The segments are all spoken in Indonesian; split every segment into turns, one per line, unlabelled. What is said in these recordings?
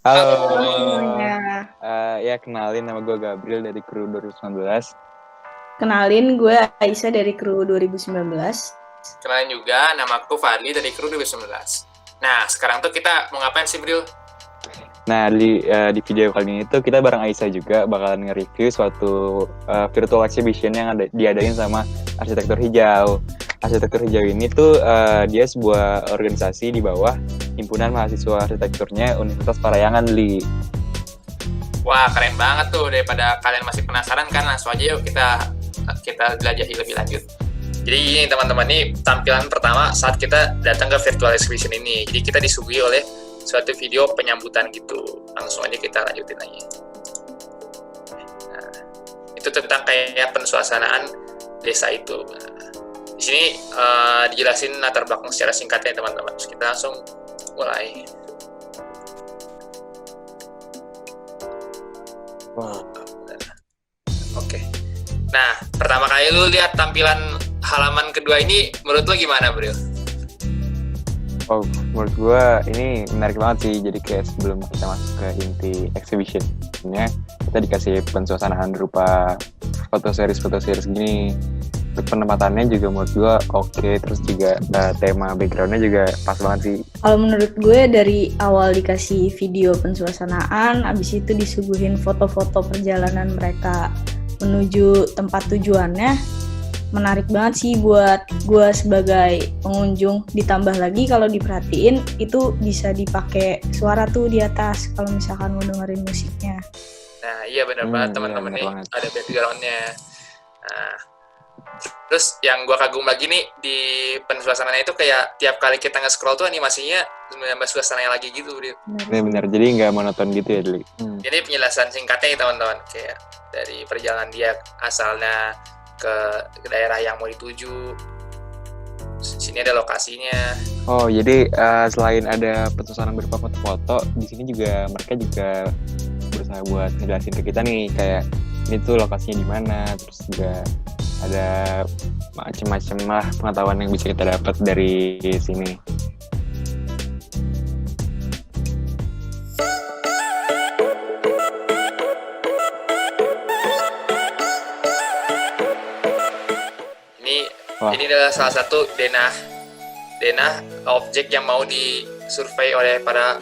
Halo,
semuanya.
ya kenalin nama gue Gabriel dari Kru 2019.
Kenalin, gue Aisyah dari Kru 2019.
Kenalin juga, nama aku Fadli dari Kru 2019. Nah, sekarang tuh kita mau ngapain sih, Bril?
Nah, di video kali ini tuh kita bareng Aisyah juga bakalan nge-review suatu virtual exhibition yang diadain sama Arsitektur Hijau. Arsitektur Hijau ini tuh dia sebuah organisasi di bawah Himpunan Mahasiswa Arsitekturnya Universitas Parahyangan, Li.
Wah, keren banget tuh. Daripada kalian masih penasaran kan, langsung aja yuk kita jelajahi lebih lanjut. Jadi ini teman-teman, nih tampilan pertama saat kita datang ke virtual exhibition ini. Jadi kita disuguhi oleh suatu video penyambutan gitu. Langsung aja kita lanjutin aja. Nah, itu tentang kayak pensuasanaan desa itu. Nah, di sini dijelasin latar belakang secara singkatnya teman-teman. Terus kita langsung mulai.
Wow.
Oke. Nah, pertama kali lu lihat tampilan halaman kedua ini, menurut lu gimana, Bro?
Oh, menurut gue ini menarik banget sih. Jadi kayak sebelum kita masuk ke inti exhibition-nya, kita dikasih pensuasanaan berupa foto series gini. Penempatannya juga menurut gue oke. Terus juga tema background-nya juga pas banget sih.
Kalau menurut gue dari awal dikasih video pensuasanaan, abis itu disuguhin foto-foto perjalanan mereka menuju tempat tujuannya, menarik banget sih buat gue sebagai pengunjung. Ditambah lagi kalau diperhatiin itu bisa dipakai suara tuh di atas kalau misalkan mau dengerin musiknya.
Nah, iya benar banget teman-teman nih, ada background-nya. Nah, terus yang gue kagum lagi nih di pensuasananya itu kayak tiap kali kita nge-scroll tuh animasinya menambah suasananya lagi gitu.
Benar, jadi nggak monoton gitu ya, Dli.
Jadi penjelasan singkatnya nih teman-teman, kayak dari perjalanan dia asalnya ke daerah yang mau dituju. Sini ada lokasinya.
Oh, jadi selain ada pensusanan berupa foto-foto, di sini juga mereka juga berusaha buat ngejelasin ke kita nih kayak ini tuh lokasinya di mana, terus juga ada macam-macam lah pengetahuan yang bisa kita dapat dari sini.
Ini adalah salah satu denah objek yang mau disurvei oleh para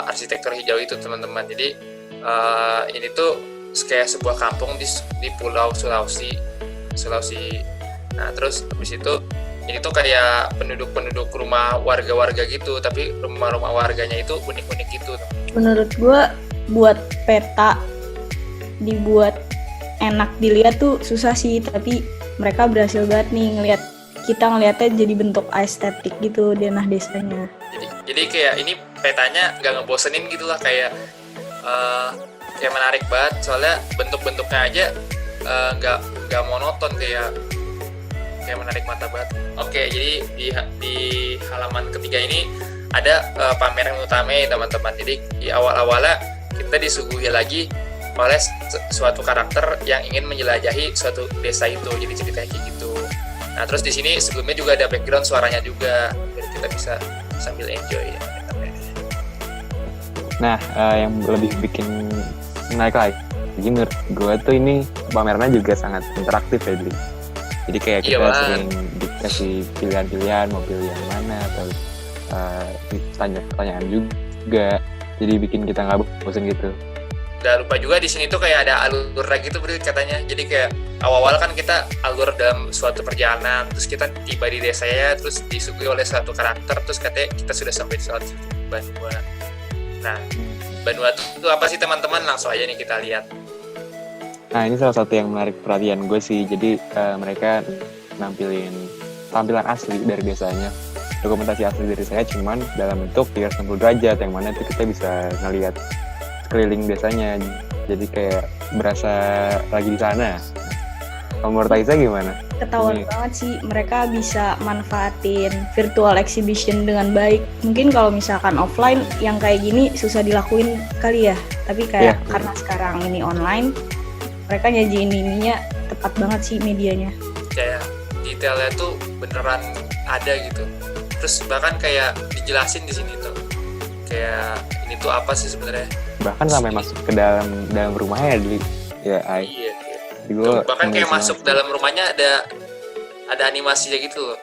arsitektur hijau itu teman-teman. Jadi ini tuh kayak sebuah kampung di Pulau Sulawesi. Nah terus habis itu ini tuh kayak penduduk rumah warga-warga gitu, tapi rumah-rumah warganya itu unik-unik gitu.
Menurut gue buat peta dibuat enak dilihat tuh susah sih, tapi mereka berhasil banget nih ngelihatnya jadi bentuk estetik gitu denah desanya.
Jadi kayak ini petanya nggak ngebosenin gitu lah, kayak menarik banget soalnya bentuk-bentuknya aja nggak monoton, kayak menarik mata banget. Oke, jadi di halaman ketiga ini ada pameran utama teman-teman. Jadi di awal-awalnya kita disuguhi lagi oleh suatu karakter yang ingin menjelajahi suatu desa itu, jadi ceritanya kayak gitu. Nah terus di sini sebelumnya juga ada background suaranya juga, jadi kita bisa sambil enjoy ya.
Nah yang lebih bikin menarik lagi menurut gue tuh ini pamerannya juga sangat interaktif ya, Dli. Jadi kayak kita sering dikasih pilihan-pilihan mau pilih yang mana atau pertanyaan juga, jadi bikin kita nggak bosan gitu.
Gak lupa juga di sini tuh kayak ada alur gitu berarti katanya. Jadi kayak awal-awal kan kita alur dalam suatu perjalanan, terus kita tiba di desanya, terus disuguhi oleh suatu karakter, terus katanya kita sudah sampai di suatu Banua. Nah, Banua itu apa sih teman-teman? Langsung aja nih kita lihat.
Nah ini salah satu yang menarik perhatian gue sih. Jadi mereka nampilin tampilan asli dari desanya, dokumentasi asli dari saya, cuman dalam bentuk 360 derajat, yang mana itu kita bisa ngelihat keliling desanya, jadi kayak berasa lagi di sana. Menurut Aisyah gimana?
Ketahuan banget sih mereka bisa manfaatin virtual exhibition dengan baik. Mungkin kalau misalkan offline yang kayak gini susah dilakuin kali ya, tapi kayak karena sekarang ini online, mereka nyajiin ininya tepat banget sih medianya.
Kayak detailnya tuh beneran ada gitu. Terus bahkan kayak dijelasin di sini tuh. Kayak ini tuh apa sih sebenarnya.
Bahkan sampai masuk ke dalam rumahnya ya Ai.
Iya.
Jadi gua
Bahkan kayak
amazed
masuk
banget.
dalam rumahnya ada animasinya gitu loh.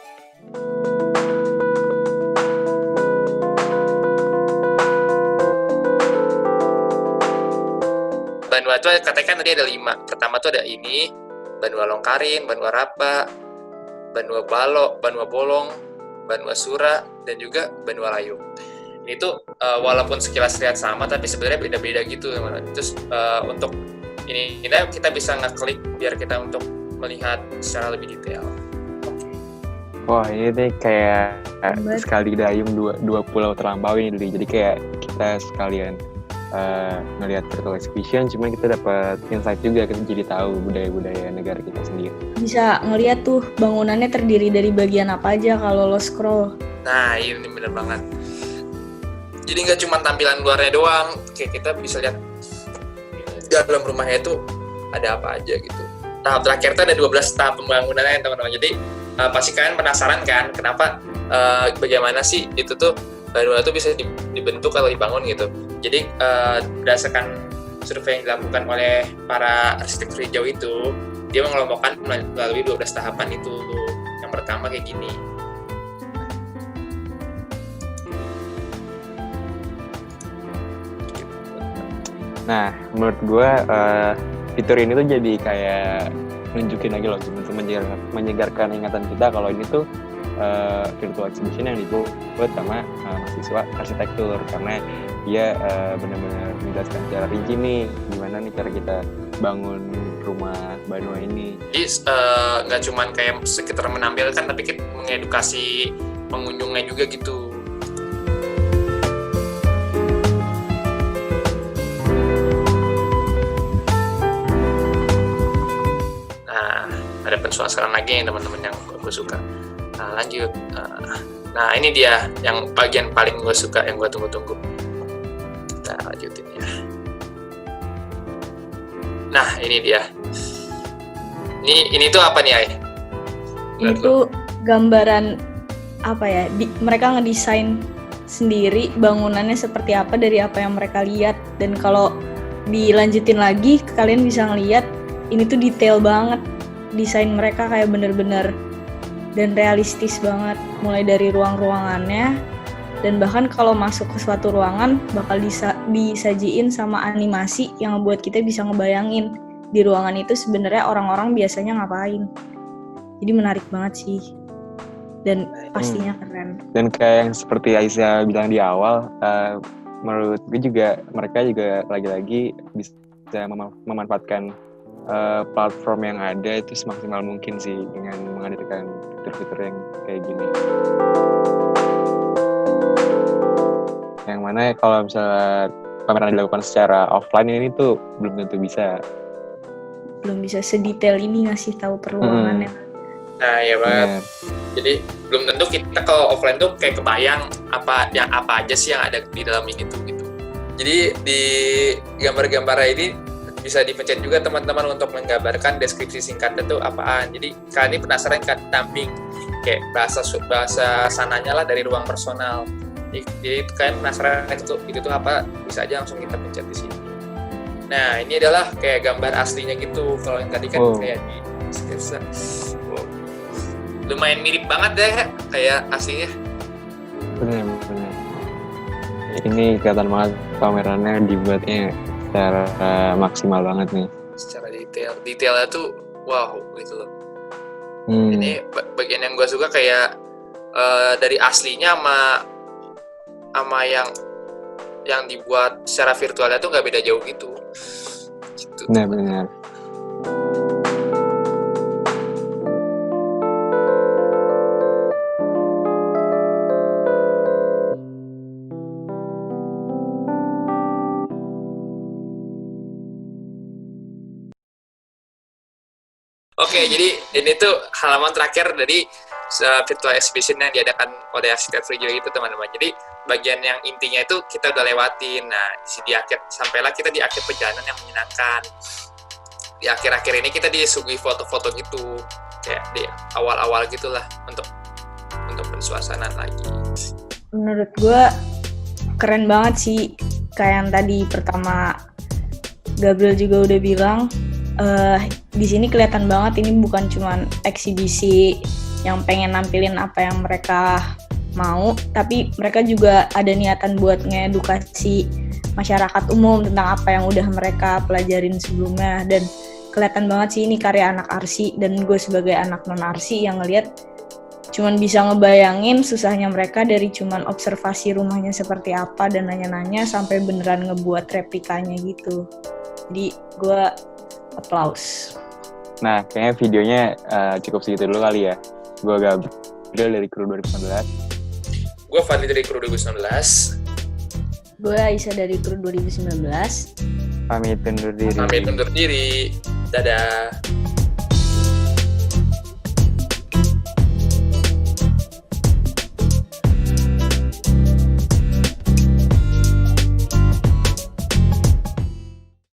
Banua tuh katanya kan tadi ada 5. Pertama tuh ada ini, Banua Longkarin, Banua Rapa, Banua Balok, Banua Bolong, Banua Sura, dan juga Banua Layung. Ini tuh walaupun sekilas lihat sama, tapi sebenarnya beda-beda gitu. Terus untuk ini kita bisa ngeklik biar kita untuk melihat secara lebih detail.
Wah ini nih kayak
Hebat.
sekali dayung dua pulau terlampaui nih. Jadi kayak kita sekalian ngelihat virtual exhibition, cuman kita dapat insight juga, kita jadi tahu budaya-budaya negara kita sendiri.
Bisa ngeliat tuh bangunannya terdiri dari bagian apa aja kalau lo scroll.
Nah ini bener banget. Jadi nggak cuma tampilan luarnya doang, kayak kita bisa lihat dalam rumahnya itu ada apa aja gitu. Tahap terakhir itu ada 12 tahap pembangunannya teman-teman. Jadi pasti kalian penasaran kan kenapa bagaimana sih itu tuh Banua itu bisa dibentuk atau dibangun gitu. Jadi berdasarkan survei yang dilakukan oleh para arsitek hijau itu, dia mengelompokkan melalui 12 tahapan itu. Yang pertama kayak gini.
Nah, menurut gue fitur ini tuh jadi kayak nunjukin lagi loh, menyegarkan ingatan kita kalau ini tuh virtual exhibition yang dibuat sama mahasiswa arsitektur, karena dia benar-benar menjelaskan secara rinci nih gimana nih cara kita bangun rumah Banua ini.
Jadi nggak cuman kayak sekitar menampilkan, tapi kita mengedukasi pengunjungnya juga gitu. Nah, ada pensuasaran lagi yang teman-teman yang gue suka. Nah, lanjut. Nah, ini dia yang bagian paling gue suka, yang gue tunggu-tunggu. Kita lanjutin ya. Nah, ini dia. Ini tuh apa nih, Ay?
Ini tuh gambaran apa ya? Mereka ngedesain sendiri bangunannya seperti apa dari apa yang mereka lihat, dan kalau dilanjutin lagi kalian bisa ngeliat ini tuh detail banget, desain mereka kayak bener-bener dan realistis banget, mulai dari ruang-ruangannya, dan bahkan kalau masuk ke suatu ruangan bakal disajiin sama animasi yang ngebuat kita bisa ngebayangin di ruangan itu sebenarnya orang-orang biasanya ngapain. Jadi menarik banget sih, dan pastinya keren.
Dan kayak yang seperti Aisyah bilang di awal, menurut gue juga mereka juga lagi-lagi bisa memanfaatkan platform yang ada itu semaksimal mungkin sih dengan menghadirkan fitur-fitur yang kayak gini. Yang mana kalau misalnya pameran dilakukan secara offline ini tuh belum tentu bisa sedetail ini ngasih tahu peruangannya.
Nah, ya banget. Jadi belum tentu kita kalau offline tuh kayak kebayang apa aja sih yang ada di dalam ini tuh gitu. Jadi di gambar-gambar ini bisa dipencet juga teman-teman untuk menggambarkan deskripsi singkatnya tuh apaan. Jadi kalian ini penasaran kan dumping kayak bahasa sananya lah dari ruang personal. Jadi kalian penasaran itu tuh apa, bisa aja langsung kita pencet di sini. Nah, ini adalah kayak gambar aslinya gitu. Kalau yang tadi kan kayak di sketsa. Lumayan mirip banget deh kayak aslinya.
Benar. Ini kelihatan banget pamerannya dibuatnya secara maksimal banget nih.
Secara detailnya tuh wow gitu loh. Ini bagian yang gue suka kayak dari aslinya sama yang dibuat secara virtualnya tuh nggak beda jauh gitu.
Benar.
Oke, jadi ini tuh halaman terakhir dari virtual exhibition yang diadakan oleh Arsitek Frijo itu teman-teman. Jadi bagian yang intinya itu kita udah lewatin. Nah, di akhir sampailah kita di akhir perjalanan yang menyenangkan. Di akhir-akhir ini kita disuguhi foto-foto gitu, kayak di awal-awal gitulah untuk pensuasanaan lagi.
Menurut gue keren banget sih kayak yang tadi pertama Gabriel juga udah bilang, di sini kelihatan banget ini bukan cuma eksibisi yang pengen nampilin apa yang mereka mau, tapi mereka juga ada niatan buat ngedukasi masyarakat umum tentang apa yang udah mereka pelajarin sebelumnya. Dan kelihatan banget sih ini karya anak arsi, dan gue sebagai anak non arsi yang ngelihat cuman bisa ngebayangin susahnya mereka dari cuman observasi rumahnya seperti apa dan nanya-nanya sampai beneran ngebuat replikanya gitu. Jadi gue applause.
Nah, kayaknya videonya cukup segitu dulu kali ya. Gue Gabriel dari Kru 2019.
Gue Fadli dari Kru 2019.
Gue Aisyah dari Kru 2019.
Pamit undur diri.
Dadah.